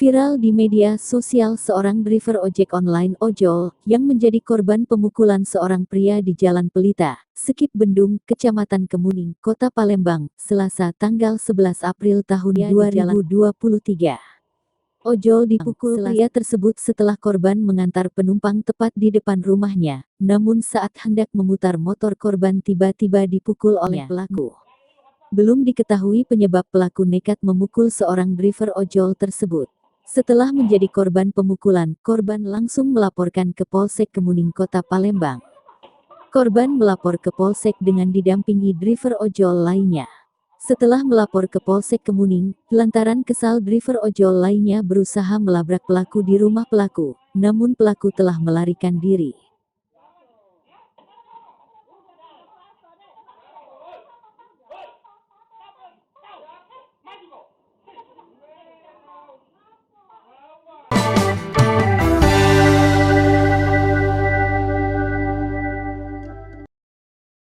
Viral di media sosial seorang driver ojek online ojol yang menjadi korban pemukulan seorang pria di Jalan Pelita, Sekip Bendung, Kecamatan Kemuning, Kota Palembang, Selasa tanggal 11 April tahun 2023. Ojol dipukul pria tersebut setelah korban mengantar penumpang tepat di depan rumahnya, namun saat hendak memutar motor korban tiba-tiba dipukul oleh pelaku. Belum diketahui penyebab pelaku nekat memukul seorang driver ojol tersebut. Setelah menjadi korban pemukulan, korban langsung melaporkan ke Polsek Kemuning Kota Palembang. Korban melapor ke Polsek dengan didampingi driver ojol lainnya. Setelah melapor ke Polsek Kemuning, lantaran kesal driver ojol lainnya berusaha melabrak pelaku di rumah pelaku, namun pelaku telah melarikan diri.